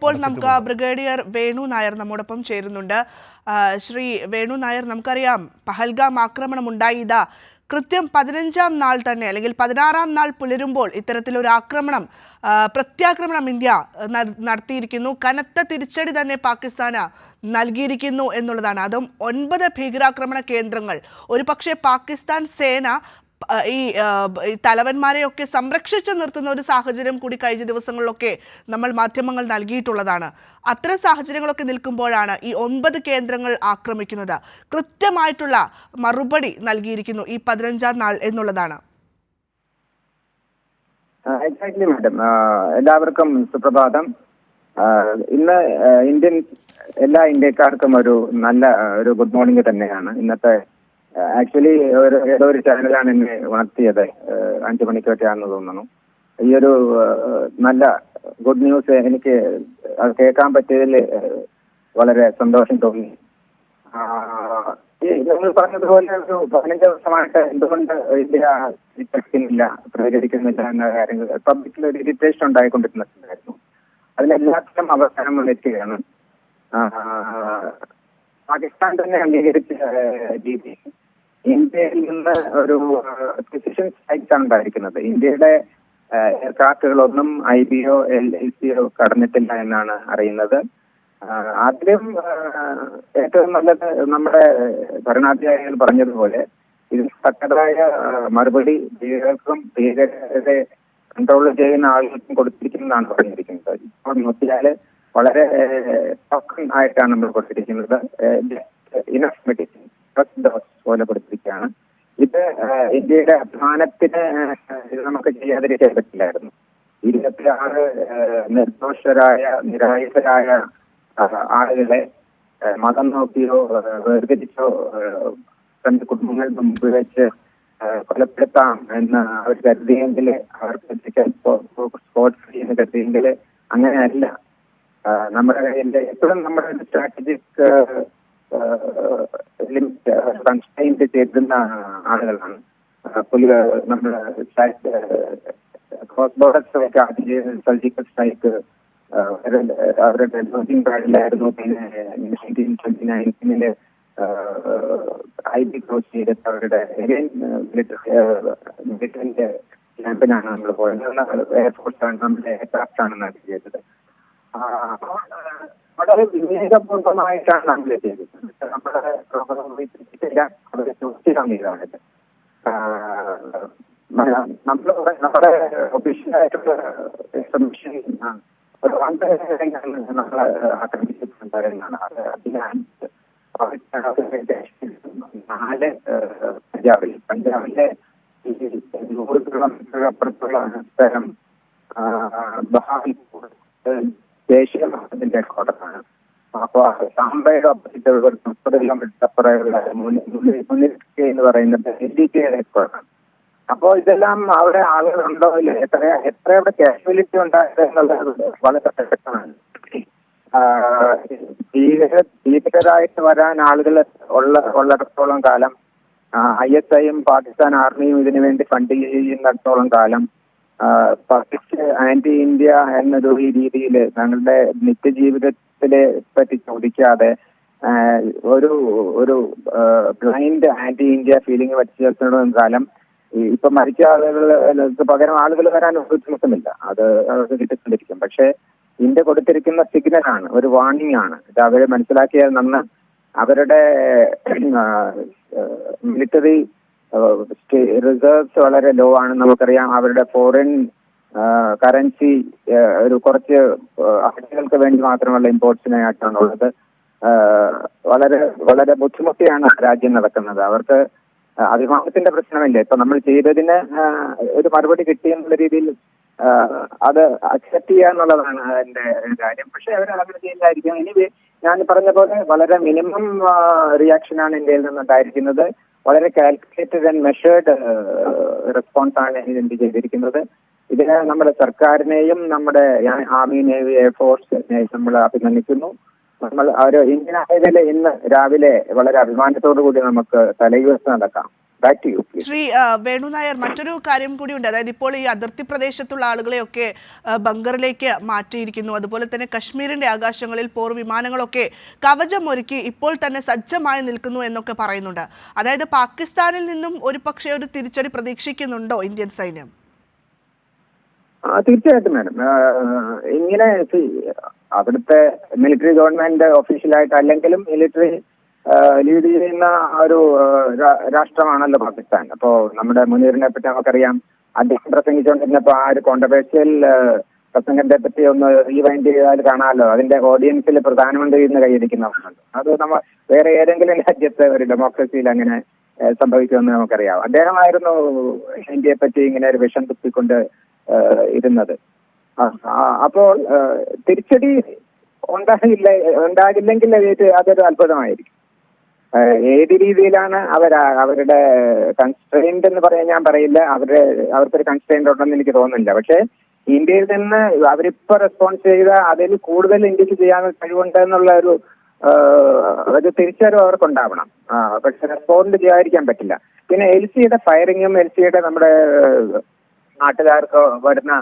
ഇപ്പോൾ നമുക്ക് ബ്രിഗേഡിയർ വേണു നായർ നമ്മോടൊപ്പം ചേരുന്നുണ്ട്. ശ്രീ വേണു നായർ, നമുക്കറിയാം പഹൽഗാം ആക്രമണം ഉണ്ടായത് കൃത്യം 15-ാം നാൾ തന്നെ അല്ലെങ്കിൽ 16-ാം നാൾ പുലരുമ്പോൾ ഇത്തരത്തിലൊരു ആക്രമണം, പ്രത്യാക്രമണം ഇന്ത്യ നടത്തിയിരിക്കുന്നു. കനത്ത തിരിച്ചടി തന്നെ പാകിസ്ഥാന് നൽകിയിരിക്കുന്നു എന്നുള്ളതാണ്. അതും 9 ഭീകരാക്രമണ കേന്ദ്രങ്ങൾ. ഒരു പക്ഷേ പാകിസ്ഥാൻ സേന ഈ തലവന്മാരെയൊക്കെ സംരക്ഷിച്ചു നിർത്തുന്ന ഒരു സാഹചര്യം കൂടി കഴിഞ്ഞ ദിവസങ്ങളിലൊക്കെ നമ്മൾ മാധ്യമങ്ങൾ നൽകിയിട്ടുള്ളതാണ്. അത്തരം സാഹചര്യങ്ങളൊക്കെ നിൽക്കുമ്പോഴാണ് ഈ 9 കേന്ദ്രങ്ങൾ ആക്രമിക്കുന്നത്. കൃത്യമായിട്ടുള്ള മറുപടി നൽകിയിരിക്കുന്നു ഈ 15-ാം നാൾ എന്നുള്ളതാണ്. എക്സാക്ട്ലി മാഡം, എല്ലാവർക്കും സുപ്രഭാതം. ഇന്ന് എല്ലാ ഇന്ത്യക്കാർക്കും ഒരു ഗുഡ് മോർണിംഗ് തന്നെയാണ്. ഇന്നത്തെ ആക്ച്വലി ഏതോ ഒരു ചാനലാണ് എന്നെ ഉണർത്തിയത്, 5 മണിക്കൊക്കെയാണെന്ന് തോന്നുന്നു. ഈ ഒരു നല്ല ഗുഡ് ന്യൂസ് എനിക്ക് അത് കേൾക്കാൻ പറ്റിയതിൽ വളരെ സന്തോഷം തോന്നി. നിങ്ങൾ പറഞ്ഞതുപോലെ ഒരു 15 ദിവസമായിട്ട് എന്തുകൊണ്ട് ഇന്ത്യ പ്രവർത്തിക്കുന്നില്ല, പ്രതികരിക്കുന്നില്ല എന്ന കാര്യങ്ങൾ പബ്ലിക്കിൽ ഒരു ഇറിറ്റേഷൻ ഉണ്ടായിക്കൊണ്ടിരുന്നുണ്ടായിരുന്നു. അതിലെല്ലാത്തിനും അവസാനം വന്നിരിക്കുകയാണ്. പാകിസ്ഥാൻ തന്നെ അംഗീകരിച്ച രീതി ഇന്ത്യയിൽ നിന്ന് ഒരു പ്രിസിഷൻ സ്ട്രൈക്സ് ആണ് ഉണ്ടായിരിക്കുന്നത്. ഇന്ത്യയുടെ എയർക്രാഫ്റ്റുകളൊന്നും IBO LLCO കടന്നിട്ടില്ല എന്നാണ് അറിയുന്നത്. അതിലും ഏറ്റവും നല്ലത് നമ്മുടെ ഭരണാധികാരികൾ പറഞ്ഞതുപോലെ ഇതിൽ തക്കതായ മറുപടി ഭീകരരെ കൺട്രോൾ ചെയ്യുന്ന ആളുകൾക്കും കൊടുത്തിരിക്കുന്നതാണ് പറഞ്ഞിരിക്കുന്നത്. ഇപ്പോൾ നോക്കിയാൽ വളരെ ടോക്കൺ ആയിട്ടാണ് നമ്മൾ കൊടുത്തിരിക്കുന്നത്. ഇനഫ് മെഡിസിൻ ഫസ്റ്റ് ഡോസ് പോലെ കൊടുത്തിരിക്കുകയാണ്. ഇത് ഇന്ത്യയുടെ അഭിമാനത്തിന് ഇത് നമുക്ക് ചെയ്യാതിരിക്കാൻ പറ്റില്ലായിരുന്നു. 26 നിർദോഷരായ നിരായുധരായ ആളുകളെ മതം നോക്കിയോ വേർതിരിച്ചോ തന്റെ കുടുംബങ്ങളുടെ മുമ്പിൽ വെച്ച് കൊലപ്പെടുത്താം എന്ന് അവർ കരുതിയെങ്കിൽ, അവർക്ക് സ്പോട്ട് ഫ്രീ എന്ന് കരുതിയെങ്കിൽ അങ്ങനെയല്ല. നമ്മുടെ കയ്യിലെ എപ്പോഴും നമ്മുടെ സ്ട്രാറ്റജിക് ലിമിറ്റ് കൺസ്ട്രെയിൻറ്റ് ചെയ്തിരുന്ന ആളുകളാണ്. നമ്മുടെ ക്രോസ് ബോർഡേഴ്സിലൊക്കെ ആദ്യം ചെയ്ത സർജിക്കൽ സ്ട്രൈക്ക് അവരുടെ ലോജിംഗ് പാഡിലായിരുന്നു. പിന്നെ 1929 IB ക്രോസ് ചെയ്തിട്ട് അവരുടെ മിലിറ്ററിന്റെ ക്യാമ്പിനാണ് നമ്മൾ പോയത്. എയർഫോഴ്സാണ്, നമ്മുടെ എയർക്രാഫ്റ്റ് ആണ് നമ്മൾ ചെയ്തത്. വളരെ വിവേകപൂർവമായിട്ടാണ് നമ്മൾ ചെയ്തത്. നമ്മുടെ അവരെ ചോദിച്ചിട്ടാണിത്. നമ്മുടെ ഒഫീഷ്യലായിട്ടുള്ള ഇൻഫർമേഷൻ ഒരു 1 നമ്മളെ ആക്രമിച്ചിട്ടുണ്ടായിരുന്നാണ്. അതിലാണ് 4 പഞ്ചാബിലെ 100 കിലോമീറ്റർ അപ്പുറത്തുള്ള സ്ഥലം ബഹാൽപൂർ ദേശീയ മതത്തിന്റെ ഹെഡ്ക്വാർട്ടറാണ്. അപ്പൊ സാംബയുടെ ഓപ്പോസിറ്റ് 30 കിലോമീറ്റർ അപ്പുറമുള്ള മുന്നിൽ എന്ന് പറയുന്നത് LDK ഹെഡ്ക്വാർട്ടറാണ്. അപ്പോ ഇതെല്ലാം അവിടെ ആളുകളുണ്ടോ ഇല്ല, എത്ര അവിടെ കാഷ്വാലിറ്റി ഉണ്ടായത് എന്നുള്ളത് വളരെ വ്യക്തമാണ്. ഭീകരരായിട്ട് വരാൻ ആളുകൾ ഉള്ളിടത്തോളം കാലം ISIയും പാകിസ്ഥാൻ ആർമിയും ഇതിനു വേണ്ടി ഫണ്ട് ചെയ്യുന്നിടത്തോളം കാലം ആന്റി ഇന്ത്യ എന്നൊരു രീതിയിൽ ഞങ്ങളുടെ നിത്യജീവിതത്തിലെ പറ്റി ചോദിക്കാതെ ഒരു ബ്ലൈൻഡ് ആന്റി ഇന്ത്യ ഫീലിംഗ് വെച്ച് ചേർത്തിടുന്ന കാലം ഇപ്പൊ മരിച്ച ആളുകൾക്ക് പകരം ആളുകൾ വരാൻ ബുദ്ധിമുട്ടുമില്ല, അത് അവർക്ക് കിട്ടിക്കൊണ്ടിരിക്കും. പക്ഷെ ഇന്ത്യ കൊടുത്തിരിക്കുന്ന സിഗ്നലാണ്, ഒരു വാർണിംഗ് ആണ്. ഇത് അവരെ മനസ്സിലാക്കിയാൽ നന്ന്. അവരുടെ മിലിറ്ററി റിസർവ്സ് വളരെ ലോ ആണ്. നമുക്കറിയാം അവരുടെ ഫോറിൻ കറൻസി ഒരു കുറച്ച് ആഴ്ചകൾക്ക് വേണ്ടി മാത്രമുള്ള ഇമ്പോർട്ട്സിനായിട്ടാണുള്ളത്. വളരെ വളരെ ബുദ്ധിമുട്ടിയാണ് രാജ്യം നടക്കുന്നത്. അവർക്ക് അഭിമാനത്തിന്റെ പ്രശ്നമില്ല. ഇപ്പൊ നമ്മൾ ചെയ്തതിന് ഒരു മറുപടി കിട്ടിയെന്നുള്ള രീതിയിൽ അത് അക്സെപ്റ്റ് ചെയ്യുക എന്നുള്ളതാണ് അതിന്റെ കാര്യം. പക്ഷെ അവർ അങ്ങനെ ചെയ്യില്ലായിരിക്കും. ഇനി ഞാൻ പറഞ്ഞ പോലെ വളരെ മിനിമം റിയാക്ഷനാണ് ഇന്ത്യയിൽ നിന്നുണ്ടായിരിക്കുന്നത്. വളരെ കാൽക്കുലേറ്റഡ് ആൻഡ് മെഷേർഡ് റെസ്പോൺസ് ആണ് ഇന്ത്യ ചെയ്തിരിക്കുന്നത്. ഇതിന് നമ്മുടെ സർക്കാരിനെയും നമ്മുടെ ആർമി, നേവി, എയർഫോഴ്സിനെയും നമ്മൾ അഭിനന്ദിക്കുന്നു. ഇന്ത്യൻ ആയതിൽ ഇന്ന് രാവിലെ വളരെ അഭിമാനത്തോടു കൂടി നമുക്ക് തലയുയർത്തി നടക്കാം. Back to you please. Shri Venu Nair, മറ്റൊരു കാര്യം കൂടിയുണ്ട്. അതായത് ഇപ്പോൾ ഈ അതിർത്തി പ്രദേശത്തുള്ള ആളുകളെയൊക്കെ ബങ്കറിലേക്ക് മാറ്റിയിരിക്കുന്നു. അതുപോലെ തന്നെ കശ്മീരിന്റെ ആകാശങ്ങളിൽ പോർ വിമാനങ്ങളൊക്കെ കവചമൊരുക്കി ഇപ്പോൾ തന്നെ സജ്ജമായി നിൽക്കുന്നു എന്നൊക്കെ പറയുന്നുണ്ട്. അതായത് പാകിസ്ഥാനിൽ നിന്നും ഒരു പക്ഷേ ഒരു തിരിച്ചടി പ്രതീക്ഷിക്കുന്നുണ്ടോ ഇന്ത്യൻ സൈന്യം? തീർച്ചയായിട്ടും മാഡം. ഇങ്ങനെ അവിടുത്തെ മിലിറ്ററി ഗവൺമെന്റ് ഒഫീഷ്യലായിട്ട് അല്ലെങ്കിലും മിലിറ്ററി ലീഡ് ചെയ്യുന്ന ഒരു രാഷ്ട്രമാണല്ലോ പാകിസ്ഥാൻ. അപ്പോ നമ്മുടെ മുനീറിനെ പറ്റി നമുക്കറിയാം. അദ്ദേഹം പ്രസംഗിച്ചുകൊണ്ടിരുന്നപ്പോ ആ ഒരു കോൺട്രവേഴ്സ്യൽ പ്രസംഗത്തെ പറ്റി ഒന്ന് റീവൈൻഡ് ചെയ്താൽ കാണാമല്ലോ. അതിന്റെ ഓഡിയൻസിൽ പ്രധാനമന്ത്രി ഇന്ന് കൈയടിക്കുന്നവരുണ്ട്. അത് നമ്മൾ വേറെ ഏതെങ്കിലും രാജ്യത്തെ ഒരു ഡെമോക്രസിയിൽ അങ്ങനെ സംഭവിക്കുമെന്ന് നമുക്കറിയാം. അദ്ദേഹമായിരുന്നു ഇന്ത്യയെ പറ്റി ഇങ്ങനെ ഒരു വിഷം തുപ്പിക്കൊണ്ട് ഇരുന്നത്. അപ്പോൾ തിരിച്ചടി ഉണ്ടാകില്ലെങ്കിൽ അതൊരു അത്ഭുതമായിരിക്കും. ഏത് രീതിയിലാണ് അവരുടെ കൺസ്ട്രെയിന്റ് എന്ന് പറയാൻ ഞാൻ പറയില്ല. അവർക്കൊരു കൺസ്ട്രെയിന്റ് ഉണ്ടെന്ന് എനിക്ക് തോന്നുന്നില്ല. പക്ഷെ ഇന്ത്യയിൽ നിന്ന് അവരിപ്പോ റെസ്പോൺസ് ചെയ്ത അതിൽ കൂടുതൽ ഇന്ത്യക്ക് ചെയ്യാൻ കഴിവുണ്ട് എന്നുള്ള ഒരു തിരിച്ചറിവ് അവർക്കുണ്ടാവണം. പക്ഷെ റെസ്പോണ്ട് ചെയ്യാതിരിക്കാൻ പറ്റില്ല. പിന്നെ എൽസിയുടെ ഫയറിങ്ങും എൽസിയുടെ നമ്മുടെ നാട്ടുകാർക്ക് വരുന്ന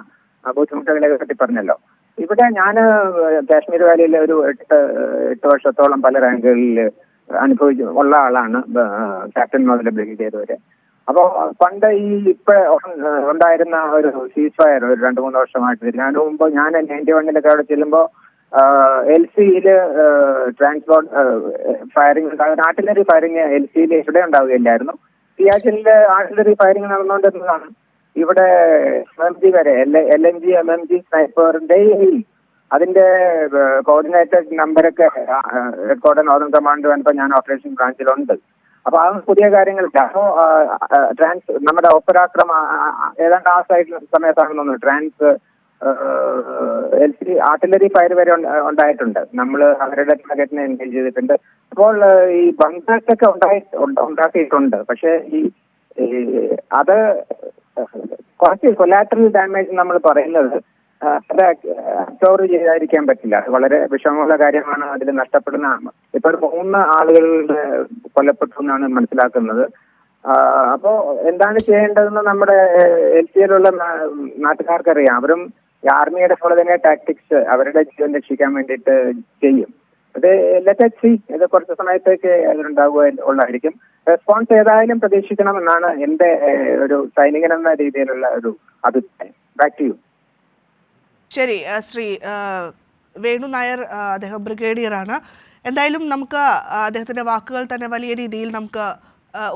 ബുദ്ധിമുട്ടുകളെ പറ്റി പറഞ്ഞല്ലോ. ഇവിടെ ഞാൻ കാശ്മീർ വാലിയിൽ ഒരു 8 വർഷത്തോളം പല റാങ്കുകളിൽ ഉള്ള ആളാണ്, ക്യാപ്റ്റൻ മുതൽ ബ്രിഗേഡിയർ വരെ. അപ്പോൾ പണ്ട് ഇപ്പൊ ഉണ്ടായിരുന്ന ഒരു സീസ് ഫയർ ഒരു 2-3 വർഷമായിട്ട് ഞാൻ 91-ലൊക്കെ അവിടെ ചെല്ലുമ്പോൾ LCയിൽ ട്രാൻസ്പോർട്ട് ഫയറിംഗ് ആർട്ടിലറി ഫയറിംഗ് LCയിൽ ഇവിടെ ഉണ്ടാവുകയില്ലായിരുന്നു. സിയാച്ചിനിൽ ആർട്ടിലറി ഫയറിംഗ് നടന്നുകൊണ്ടിരുന്നതാണ്. ഇവിടെ MMG വരെ LNG MMG സ്നൈപ്പറിന്റെ അതിന്റെ കോർഡിനേറ്റഡ് നമ്പരൊക്കെ ഹെഡ്ക്വാർട്ടർ നോർത്തേൺ കമാൻഡ് വന്നപ്പോൾ ഞാൻ ഓപ്പറേഷൻ ബ്രാഞ്ചിലുണ്ട്. അപ്പൊ അത് പുതിയ കാര്യങ്ങളില്ല. അപ്പോ നമ്മുടെ ഒപ്പരാക്രമ ഏതാണ്ട് ആ സൈഡിൽ സമയത്താണെന്ന് തോന്നുന്നു LC ആർട്ടിലറി ഫയർ വരെ ഉണ്ടായിട്ടുണ്ട്. നമ്മൾ അവരുടെ ടാർഗറ്റിനെ എൻഗേജ് ചെയ്തിട്ടുണ്ട്. അപ്പോൾ ഈ ബങ്കേഴ്സ് ഒക്കെ ഉണ്ടാക്കിയിട്ടുണ്ട്. പക്ഷെ അത് കുറച്ച് കൊലാറ്ററൽ ഡാമേജ് നമ്മൾ പറയുന്നത് അത് അബ്സോർവ് ചെയ്തായിരിക്കാൻ പറ്റില്ല. വളരെ വിഷമമുള്ള കാര്യമാണ്. അതിൽ നഷ്ടപ്പെടുന്ന ഇപ്പൊ 3 ആളുകളുടെ കൊല്ലപ്പെട്ടു എന്നാണ് മനസ്സിലാക്കുന്നത്. അപ്പോ എന്താണ് ചെയ്യേണ്ടതെന്ന് നമ്മുടെ LCയിലുള്ള നാട്ടുകാർക്കറിയാം. അവരും ആർമിയുടെ പോലെ തന്നെ ടാക്ടിക്സ് അവരുടെ ജീവൻ രക്ഷിക്കാൻ വേണ്ടിയിട്ട് ചെയ്യും. ഇത് ഇത് കുറച്ച് സമയത്തേക്ക് അതിലുണ്ടാവുക ഉള്ളതായിരിക്കും. റെസ്പോൺസ് ഏതായാലും പ്രതീക്ഷിക്കണമെന്നാണ് എന്റെ ഒരു സൈനികൻ എന്ന രീതിയിലുള്ള ഒരു അഭിപ്രായം. Back to you. ശരി, ശ്രീ വേണു നായർ, അദ്ദേഹം ബ്രിഗേഡിയറാണ്. എന്തായാലും നമുക്ക് അദ്ദേഹത്തിൻ്റെ വാക്കുകൾ തന്നെ വലിയ രീതിയിൽ നമുക്ക്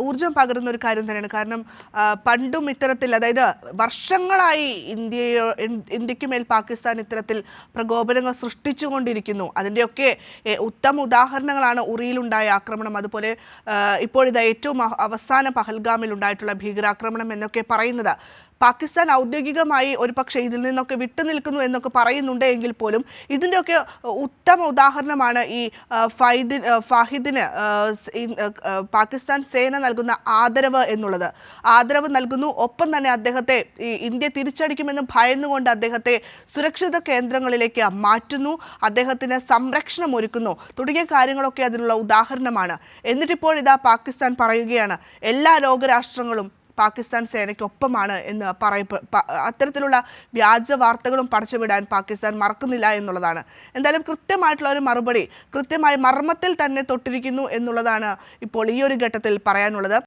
ഊർജം പകരുന്ന ഒരു കാര്യം തന്നെയാണ്. കാരണം പണ്ടും ഇത്തരത്തിൽ, അതായത് വർഷങ്ങളായി ഇന്ത്യക്ക് മേൽ പാകിസ്ഥാൻ ഇത്തരത്തിൽ പ്രകോപനങ്ങൾ സൃഷ്ടിച്ചുകൊണ്ടിരിക്കുന്നു. അതിൻ്റെയൊക്കെ ഉത്തമ ഉദാഹരണങ്ങളാണ് ഉറിയിലുണ്ടായ ആക്രമണം, അതുപോലെ ഇപ്പോഴിതാ ഏറ്റവും അവസാന പഹൽഗാമിൽ ഉണ്ടായിട്ടുള്ള ഭീകരാക്രമണം എന്നൊക്കെ പറയുന്നത്. പാകിസ്ഥാൻ ഔദ്യോഗികമായി ഒരു പക്ഷേ ഇതിൽ നിന്നൊക്കെ വിട്ടുനിൽക്കുന്നു എന്നൊക്കെ പറയുന്നുണ്ട് എങ്കിൽ പോലും ഇതിൻ്റെയൊക്കെ ഉത്തമ ഉദാഹരണമാണ് ഈ ഫാഹിദിന് പാകിസ്ഥാൻ സേന നൽകുന്ന ആദരവ് എന്നുള്ളത്. ആദരവ് നൽകുന്നു, ഒപ്പം തന്നെ അദ്ദേഹത്തെ ഇന്ത്യ തിരിച്ചടിക്കുമെന്ന് ഭയന്നുകൊണ്ട് അദ്ദേഹത്തെ സുരക്ഷിത കേന്ദ്രങ്ങളിലേക്ക് മാറ്റുന്നു, അദ്ദേഹത്തിന് സംരക്ഷണം ഒരുക്കുന്നു തുടങ്ങിയ കാര്യങ്ങളൊക്കെ അതിനുള്ള ഉദാഹരണമാണ്. എന്നിട്ടിപ്പോൾ പാകിസ്ഥാൻ പറയുകയാണ് എല്ലാ ലോകരാഷ്ട്രങ്ങളും പാകിസ്ഥാൻ സേനയ്ക്കൊപ്പമാണ് എന്ന് അത്തരത്തിലുള്ള വ്യാജ വാർത്തകളും പടച്ചുവിടാൻ പാകിസ്ഥാൻ മറക്കുന്നില്ല എന്നുള്ളതാണ്. എന്തായാലും കൃത്യമായിട്ടുള്ള ഒരു മറുപടി, കൃത്യമായി മർമ്മത്തിൽ തന്നെ തൊട്ടിരിക്കുന്നു എന്നുള്ളതാണ് ഇപ്പോൾ ഈ ഒരു ഘട്ടത്തിൽ പറയാനുള്ളത്.